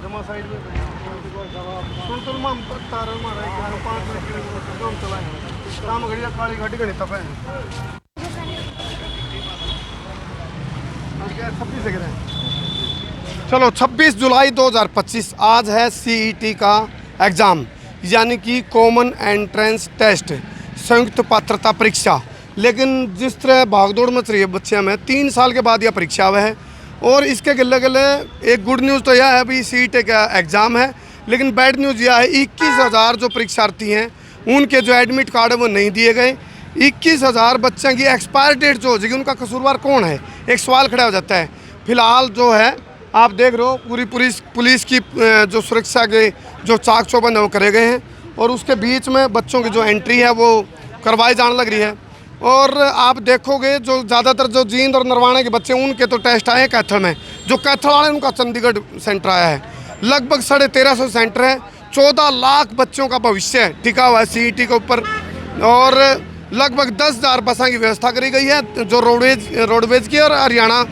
जमा साइड में सुन तो हम तार मारा 5 किलोमीटर जो हम चलाए काम घड़िया काली घाटी गणित तप है 26 से चलो 26 जुलाई 2025 आज है सीईटी का एग्ज़ाम यानी कि कॉमन एंट्रेंस टेस्ट संयुक्त पात्रता परीक्षा। लेकिन जिस तरह भागदौड़ मच रही है बच्चे में 3 साल के बाद यह परीक्षा हुआ है और इसके गले गले एक गुड न्यूज़ तो यह है अभी सीईटी का एग्ज़ाम है, लेकिन बैड न्यूज़ यह है 21,000 जो परीक्षार्थी हैं उनके जो एडमिट कार्ड है वो नहीं दिए गए। 21,000 बच्चों की एक्सपायर डेट जो हो जाएगी उनका कसूरवार कौन है, एक सवाल खड़ा हो जाता है। फिलहाल जो है आप देख रहे हो पूरी पुलिस की जो सुरक्षा के जो चाक चौबंद वो करे गए हैं और उसके बीच में बच्चों की जो एंट्री है वो करवाई जाने लग रही है। और आप देखोगे जो ज़्यादातर जो जींद और नरवाना के बच्चे उनके तो टेस्ट आए कैथल में, जो कैथल वाले उनका चंडीगढ़ सेंटर आया है। लगभग 1350 सेंटर है, 14 लाख बच्चों का भविष्य टिका हुआ है सीईटी के ऊपर और लगभग 10,000 बसों की व्यवस्था करी गई है जो रोडवेज की और हरियाणा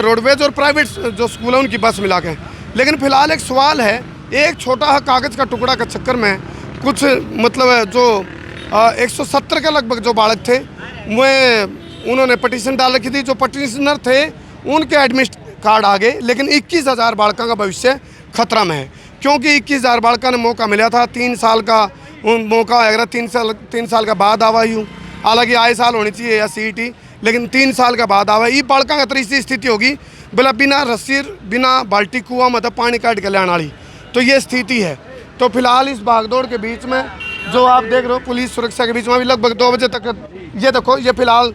रोडवेज और प्राइवेट जो स्कूल है उनकी बस मिला के। लेकिन फ़िलहाल एक सवाल है, एक छोटा कागज़ का टुकड़ा के चक्कर में कुछ मतलब जो 170 के लगभग जो बालक थे वो उन्होंने पटिशन डाल रखी थी। जो पटिशनर थे उनके एडमिट कार्ड आ गए, लेकिन 21,000 बालकों का भविष्य खतरा में है क्योंकि 21,000 बालकों ने मौका मिला था 3 साल का मौका आएगा 3 साल का बाद आवा ही हूँ। हालांकि आए साल होनी चाहिए या सीईटी, लेकिन 3 साल का बाद आवा ये बालकों का तो इसी स्थिति होगी बोला बिना रस्सी बिना बाल्टी कुआं मतलब पानी काट के लाने वाली, तो ये स्थिति है। तो फिलहाल इस भागदौड़ के बीच में जो आप देख रहे हो पुलिस सुरक्षा के बीच में अभी लगभग 2 बजे तक ये देखो ये फिलहाल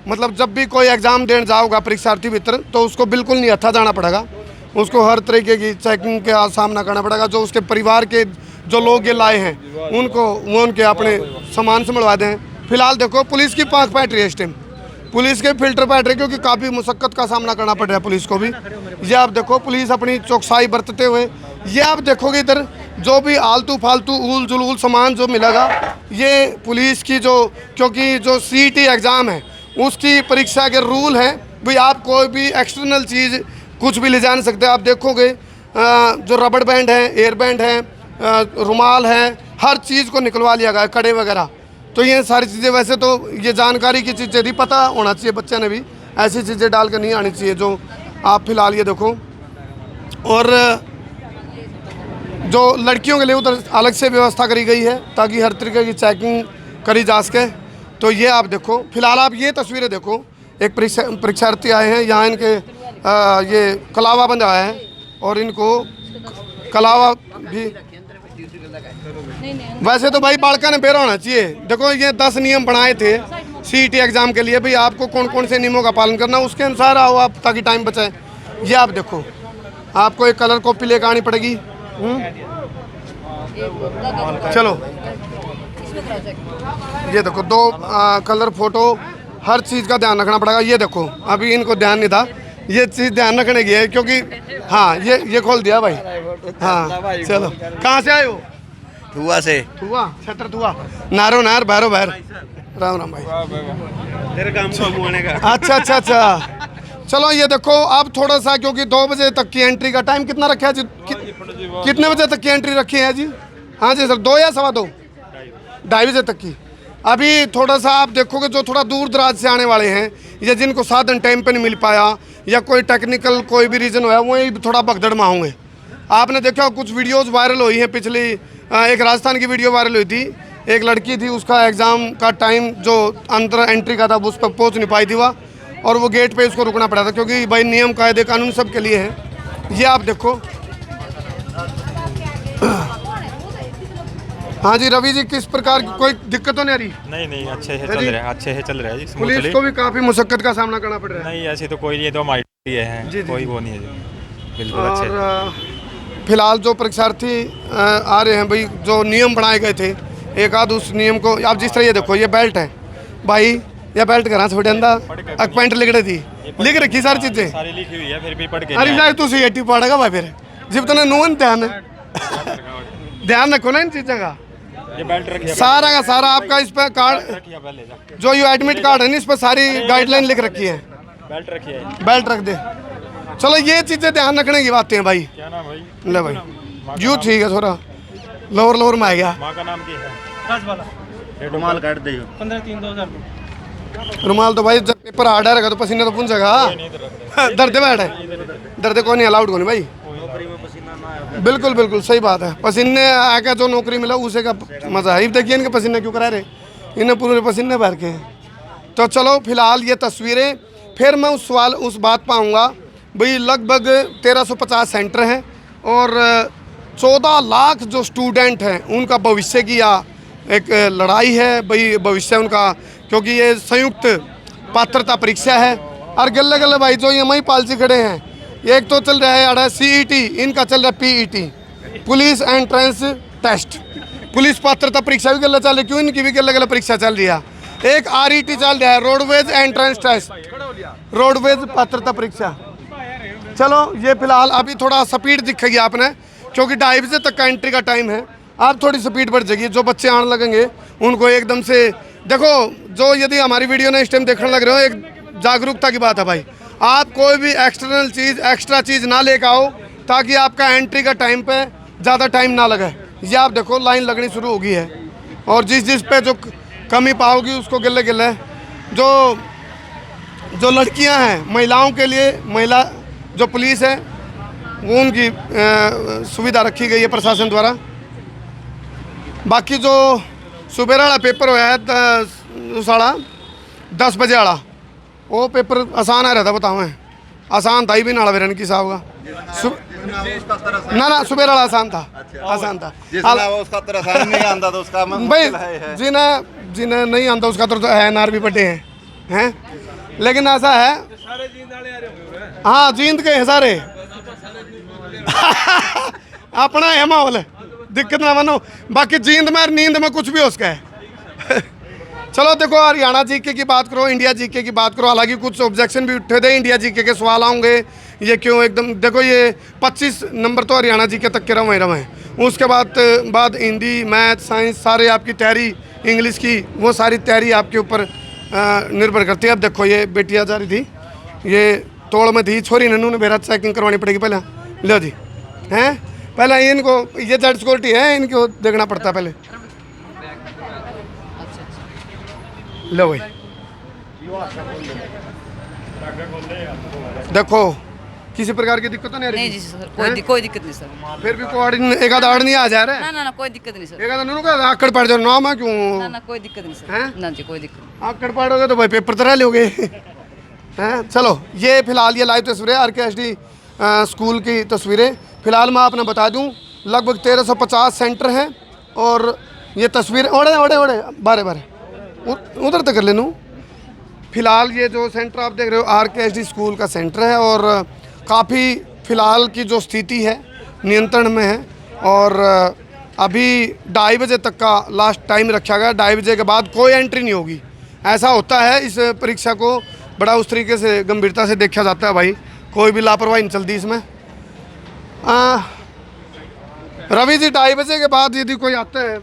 मतलब जब भी कोई एग्ज़ाम देने जाओगा परीक्षार्थी भीतर तो उसको बिल्कुल नहीं हथा जाना पड़ेगा, उसको हर तरीके की चेकिंग का सामना करना पड़ेगा। जो उसके परिवार के जो लोग ये लाए हैं उनको वो उनके अपने सामान से मिलवा दें। फिलहाल देखो पुलिस की पाँख पैट रही है इस टाइम, पुलिस के फिल्टर पैट रहे क्योंकि काफ़ी मुशक्क़त का सामना करना पड़ रहा है पुलिस को भी। ये आप देखो पुलिस अपनी चौकसाई बरतते हुए, ये आप देखोगे इधर जो भी आलतू फालतू ऊल जुलूल सामान जो मिलेगा ये पुलिस की जो क्योंकि जो सीईटी एग्ज़ाम है उसकी परीक्षा के रूल हैं भाई आप कोई भी एक्सटर्नल चीज़ कुछ भी ले जा नहीं सकते। आप देखोगे जो रबड़ बैंड है, एयर बैंड है, रुमाल है, हर चीज़ को निकलवा लिया गया, कड़े वगैरह। तो ये सारी चीज़ें वैसे तो ये जानकारी की चीज़ें थी, पता होना चाहिए बच्चे ने भी ऐसी चीज़ें डाल कर नहीं आनी चाहिए जो आप फिलहाल ये देखो। और जो लड़कियों के लिए उधर अलग से व्यवस्था करी गई है ताकि हर तरीके की चेकिंग करी जा सके। तो ये आप देखो फिलहाल आप ये तस्वीरें देखो, एक परीक्षार्थी आए हैं यहाँ, इनके ये कलावा बंधा है और इनको कलावा भी वैसे तो भाई बालका ने बेरा होना चाहिए। देखो ये 10 नियम बनाए थे सीईटी एग्ज़ाम के लिए भाई आपको कौन कौन से नियमों का पालन करना उसके अनुसार आओ आप ताकि टाइम बचाए। ये आप देखो आपको एक कलर कॉपी लेकर आनी पड़ेगी। चलो ये देखो 2 कलर फोटो हर चीज़ का ध्यान रखना पड़ेगा। ये देखो अभी इनको ध्यान नहीं था, ये चीज़ ध्यान रखने की है क्योंकि हाँ ये खोल दिया भाई। हाँ चलो कहाँ से आए हो? थुआ से। थुआ छतर थुआ नारो नार भैरो भैर। राम राम भाई तेरे काम का। अच्छा चलो ये देखो अब थोड़ा सा क्योंकि 2 बजे तक की एंट्री का टाइम कितना रखा है जी? कितने बजे तक की एंट्री रखी है जी? हाँ जी सर 2 या 2:15 2:30 बजे तक की। अभी थोड़ा सा आप देखोगे जो थोड़ा दूर दराज से आने वाले हैं या जिनको साधन टाइम पे नहीं मिल पाया या कोई टेक्निकल कोई भी रीज़न हुआ वही थोड़ा भगदड़ में होंगे। आपने देखा कुछ वीडियोज़ वायरल हुई हैं पिछली एक राजस्थान की वीडियो वायरल हुई थी, एक लड़की थी उसका एग्ज़ाम का टाइम जो अंदर एंट्री का था उस पर पहुँच नहीं पाई थी वह और वो गेट पे उसको रुकना पड़ा था क्योंकि भाई नियम कायदे कानून सब के लिए है। ये आप देखो। हाँ जी रवि जी किस प्रकार की कोई दिक्कत तो नहीं आ रही? नहीं अच्छे से चल रहा है, अच्छे से चल रहा है जी। पुलिस को भी काफ़ी मुशक्क़त का सामना करना पड़ रहा है। नहीं ऐसी तो कोई नहीं है, तो हमारी है कोई वो नहीं है जी, बिल्कुल अच्छे। और फिलहाल जो परीक्षार्थी आ रहे हैं भाई जो नियम बनाए गए थे एक आध उस नियम को आप जिस तरह ये देखो ये बेल्ट है भाई, ये बेल्ट करा छोटे अंदर पॉइंट लिख रही थी लिख रखी सारी चीज़ें सारी लिखी हुई है फिर भी पढ़ के अरे यार तू सीईटी पढ़ेगा भाई फिर जब तूने नून ध्यान रखो ना इन चीज़ों का। ये बेल्ट रखिए सारा का सारा आपका इस पर कार्ड जो ये एडमिट कार्ड है ना इस पर सारी गाइडलाइन लिख रखी है। बेल्ट रखिए बेल्ट रख दे चलो ये चीज़ें ध्यान रखने की बातें हैं भाई। क्या नाम भाई? ले भाई यू ठीक है थोड़ा लोअर में आ गया। माँ का नाम क्या है? रुमाल काट दे। रुमाल तो भाई जब पेपर हार्ड रहेगा तो पसीना तो पूंछेगा। दर्द बैठ है, दर्द को नहीं अलाउड को नहीं भाई। बिल्कुल बिल्कुल सही बात है। पसीने आके जो नौकरी मिला उसे का मजा है। देखिए इनके पसीने क्यों करा रहे, इन्हें पूरे पसीने भर के हैं। तो चलो फिलहाल ये तस्वीरें, फिर मैं उस बात पर आऊँगा भाई। लगभग 1350 सेंटर हैं और 14 लाख जो स्टूडेंट हैं उनका भविष्य की एक लड़ाई है भाई। भविष्य उनका, क्योंकि ये संयुक्त पात्रता परीक्षा है। और गले गले भाई जो ये मई पालसी खड़े हैं, एक तो चल रहा है CET, इनका चल रहा है PET, police entrance test. Police पात्रता परीक्षा भी गले चल रही, क्यों इनकी भी गले गले परीक्षा चल रही है। एक RET चल रहा है, रोडवेज एंट्रेंस टेस्ट, रोडवेज पात्रता परीक्षा। चलो ये फिलहाल अभी थोड़ा स्पीड दिखेगी आपने, क्योंकि 2:30 बजे तक का एंट्री का टाइम है। आप थोड़ी स्पीड बढ़ जाएगी, जो बच्चे आने लगेंगे उनको एकदम से देखो। जो यदि हमारी वीडियो ने इस टाइम देखने लग रहे हो, एक जागरूकता की बात है भाई। आप कोई भी एक्सटर्नल चीज़, एक्स्ट्रा चीज़ ना लेकर आओ, ताकि आपका एंट्री का टाइम पे ज़्यादा टाइम ना लगे। ये आप देखो लाइन लगनी शुरू होगी है, और जिस पे जो कमी पाओगी उसको गिले गिले। जो लड़कियां हैं, महिलाओं के लिए, महिला जो पुलिस है वो उनकी सुविधा रखी गई है प्रशासन द्वारा। बाकी जो सुबह वाला पेपर होया है 10:30 बजे वाला, वो पेपर आसान आ रहा था, बताओ मैं आसान था ही भी नाला वेरन की साहब का। ना सुबह वाला आसान था, आसान था। उसका तो आसान नहीं आंदा तो उसका भाई जिन्हें नहीं आंदा उसका तो है नार भी पटे हैं। लेकिन ऐसा है, हाँ जींद के हैं सारे। अपना है माहौल, दिक्कत ना मानो। बाकी जींद में और नींद में कुछ भी हो सका है। चलो देखो, हरियाणा जीके की बात करो, इंडिया जीके की बात करो। हालांकि कुछ ऑब्जेक्शन भी उठे थे, इंडिया जीके के सवाल आएंगे ये क्यों एकदम। देखो ये 25 नंबर तो हरियाणा जीके तक के रहे। उसके बाद हिंदी, मैथ, साइंस सारे आपकी तैयारी, इंग्लिश की वो सारी तैयारी आपके ऊपर निर्भर करती है। अब देखो ये बेटियाँ जा रही थी, ये तोड़ में थी, छोरी नन्नू ने मेरा चेकिंग करवानी पड़ेगी पहले। लो जी हैं, पहले इनको ये जेड सिक्योरिटी है, इनको देखना पड़ता है पहले। लो भाई देखो, किसी प्रकार की दिक्कत तो नहीं आ रही? नहीं जी सर, कोई दिक्कत नहीं सर। फिर भी एक आध आड़ नहीं आ जा रहा है? ना कोई दिक्कत नहीं सर। एक आध नूनू का आकड़ पड़ जाओ नाम है क्यों? ना कोई दिक्कत नहीं सर। हैं? ना जी कोई दिक्कत नहीं। आकड़ पड़ोगे तो भाई पेपर तो रह लोगे। हैं, चलो ये फिलहाल ये लाइव तस्वीरें RKSD स्कूल की तस्वीरें। फिलहाल मैं आपने बता दूं लगभग 1350 सेंटर हैं, और ये तस्वीर ओढ़े बारे उधर तक कर ले लूँ। फिलहाल ये जो सेंटर आप देख रहे हो RKSD स्कूल का सेंटर है, और काफ़ी फ़िलहाल की जो स्थिति है नियंत्रण में है। और अभी 2:30 बजे तक का लास्ट टाइम रखा गया। 2:30 बजे के बाद कोई एंट्री नहीं होगी। ऐसा होता है, इस परीक्षा को बड़ा उस तरीके से गंभीरता से देखा जाता है भाई। कोई भी लापरवाही नहीं चलती इसमें। रवि जी 2:30 बजे के बाद यदि कोई आता है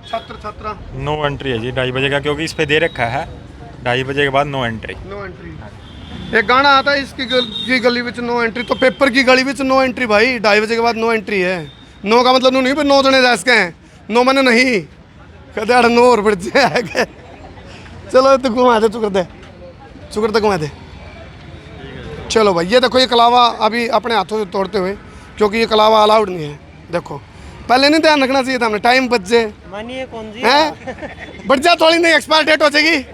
छात्र नो एंट्री है जी 2:30 बजे का, क्योंकि इस पे दे रखा है 2:30 बजे के बाद नो एंट्री। एक गाना आता है इसकी गली विच नो एंट्री, तो पेपर की गली विच नो एंट्री भाई। 2:30 बजे के बाद नो एंट्री है। नो का मतलब नहीं, 9 जने जा सके हैं, 9 मैंने नहीं कहते 9 और बढ़ जाए। चलो तो घुमा दे, चुकर दे घुमा दे। चलो भाई ये देखो, ये कलावा अभी अपने हाथों से तोड़ते हुए, क्योंकि ये कलावा अलाउड नहीं है। देखो पहले नहीं ध्यान रखना चाहिए था हमने, टाइम बच जाए हैं, बढ़ जा थोड़ी, नहीं एक्सपायर डेट हो जाएगी।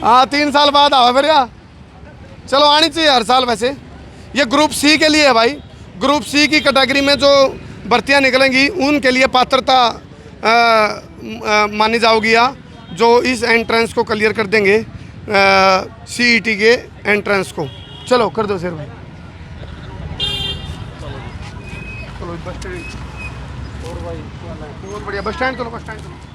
हाँ 3 साल बाद आओ फिर यार। चलो आनी चाहिए हर साल। वैसे ये ग्रुप C के लिए है भाई। ग्रुप C की कैटेगरी में जो भर्तियां निकलेंगी उनके लिए पात्रता मानी जाओगी, या जो इस एंट्रेंस को क्लियर कर देंगे CET के एंट्रेंस को। चलो कर दो सर भाई। चलो बस स्टैंड और भाई और बढ़िया बस स्टैंड, चलो बस स्टैंड चलो।